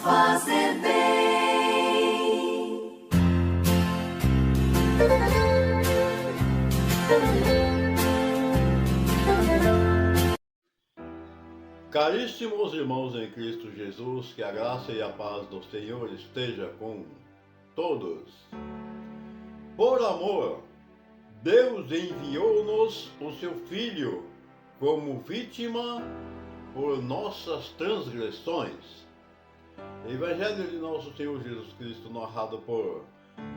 fazer bem. Caríssimos irmãos em Cristo Jesus, que a graça e a paz do Senhor esteja com todos. Por amor, Deus enviou-nos o seu Filho como vítima por nossas transgressões. Evangelho de nosso Senhor Jesus Cristo, narrado por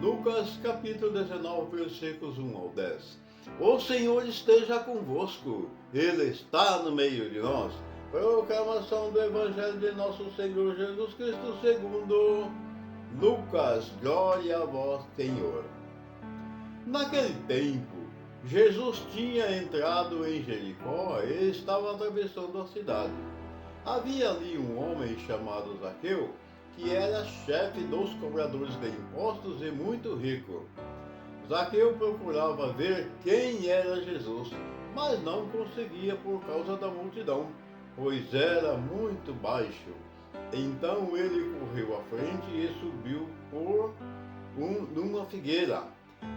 Lucas, capítulo 19, versículos 1 ao 10. O Senhor esteja convosco, Ele está no meio de nós. Proclamação do Evangelho de nosso Senhor Jesus Cristo segundo Lucas. Glória a vós, Senhor. Naquele tempo, Jesus tinha entrado em Jericó e estava atravessando a cidade. Havia ali um homem chamado Zaqueu, que era chefe dos cobradores de impostos e muito rico. Zaqueu procurava ver quem era Jesus, mas não conseguia por causa da multidão, pois era muito baixo. Então ele correu à frente e subiu por numa figueira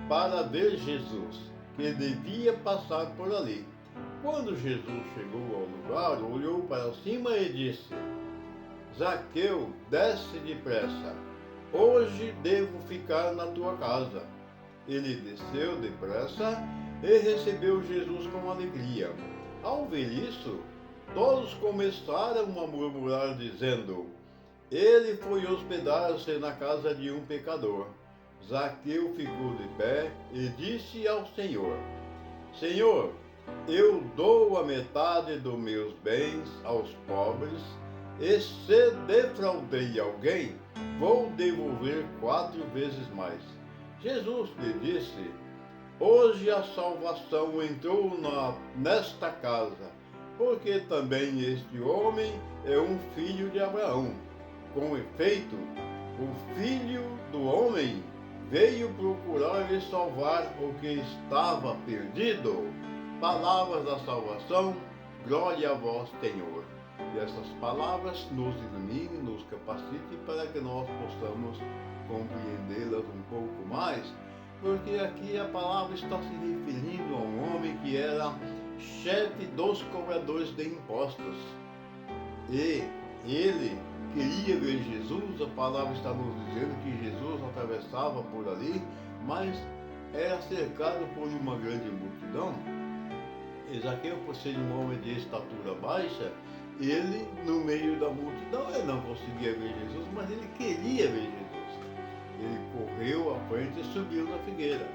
para ver Jesus, que devia passar por ali. Quando Jesus chegou ao lugar, olhou para cima e disse: Zaqueu, desce depressa, hoje devo ficar na tua casa. Ele desceu depressa e recebeu Jesus com alegria. Ao ver isso, todos começaram a murmurar, dizendo: ele foi hospedar-se na casa de um pecador. Zaqueu ficou de pé e disse ao Senhor: Senhor, eu dou a metade dos meus bens aos pobres, e se defraudei alguém, vou devolver 4 vezes mais. Jesus lhe disse: hoje a salvação entrou nesta casa, porque também este homem é um filho de Abraão. Com efeito, o Filho do Homem veio procurar e salvar o que estava perdido. Palavras da salvação, glória a vós, Senhor. E essas palavras nos iluminem, nos capacite para que nós possamos compreendê-las um pouco mais, porque aqui a palavra está se referindo a um homem que era chefe dos cobradores de impostos. E ele queria ver Jesus. A palavra está nos dizendo que Jesus atravessava por ali, mas era cercado por uma grande multidão. E Zaqueu, por ser um homem de estatura baixa, ele, no meio da multidão, ele não conseguia ver Jesus, mas ele queria ver Jesus. Ele correu à frente e subiu na figueira.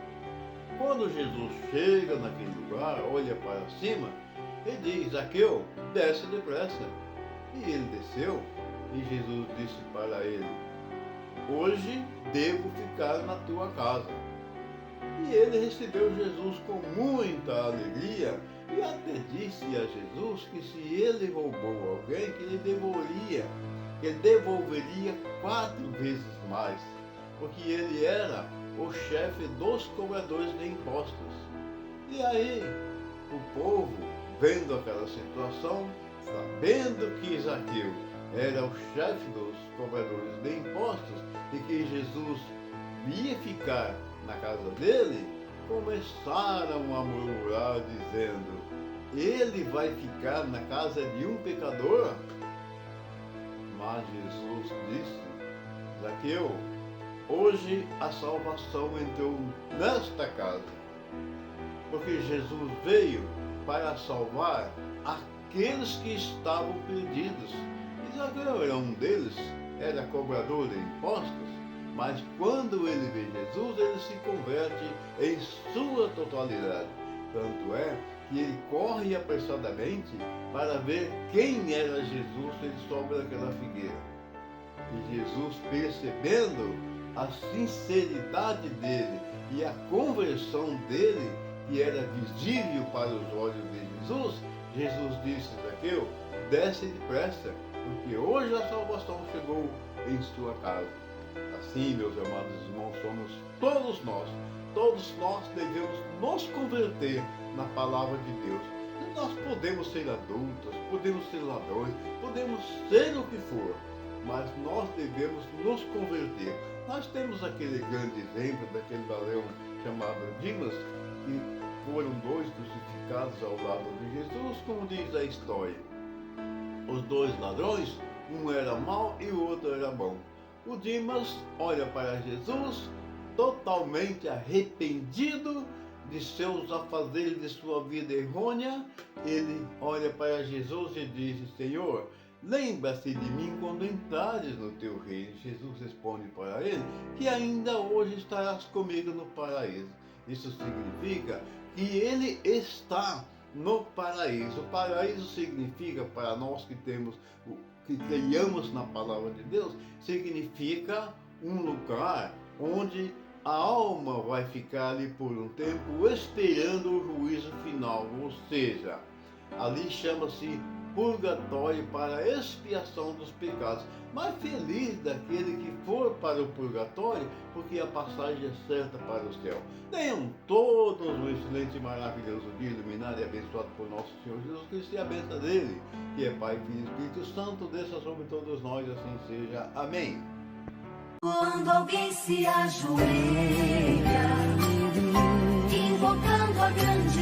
Quando Jesus chega naquele lugar, olha para cima e diz: Zaqueu, desce depressa. E ele desceu, e Jesus disse para ele: hoje devo ficar na tua casa. E ele recebeu Jesus com muita alegria e até disse a Jesus que se ele roubou alguém, que ele devolveria 4 vezes mais, porque ele era o chefe dos cobradores de impostos. E aí, o povo, vendo aquela situação, sabendo que Zaqueu era o chefe dos cobradores de impostos e que Jesus ia ficar na casa dele, começaram a murmurar, dizendo: ele vai ficar na casa de um pecador? Mas Jesus disse: Zaqueu, hoje a salvação entrou nesta casa, porque Jesus veio para salvar aqueles que estavam perdidos. E Zaqueu era um deles, era cobrador de impostos, mas quando ele vê Jesus, ele se converte em sua totalidade. Tanto é que ele corre apressadamente para ver quem era Jesus, ele sobe daquela figueira. E Jesus, percebendo a sinceridade dele e a conversão dele, que era visível para os olhos de Jesus, Jesus disse: Zaqueu, desce depressa, porque hoje a salvação chegou em sua casa. Assim, meus amados irmãos, somos todos nós. Todos nós devemos nos converter na palavra de Deus. Nós podemos ser adultos, podemos ser ladrões, podemos ser o que for, mas nós devemos nos converter. Nós temos aquele grande exemplo daquele ladrão chamado Dimas, que foram dois crucificados ao lado de Jesus, como diz a história. Os dois ladrões, um era mau e o outro era bom. O Dimas olha para Jesus, totalmente arrependido de seus afazeres de sua vida errônea. Ele olha para Jesus e diz: Senhor, lembra-se de mim quando entrares no teu reino. Jesus responde para ele que ainda hoje estarás comigo no paraíso. Isso significa que ele está no paraíso. O paraíso significa, para nós que creiamos na palavra de Deus, significa um lugar onde a alma vai ficar ali por um tempo esperando o juízo final, ou seja, ali chama-se purgatório para a expiação dos pecados. Mas feliz daquele que for para o purgatório, porque a passagem é certa para o céu. Tenham todos um excelente e maravilhoso dia, iluminado e abençoado por nosso Senhor Jesus Cristo, e a bênção dele, que é Pai, Filho e Espírito Santo, desça sobre todos nós, assim seja. Amém. Quando alguém se ajoelha, invocando a grande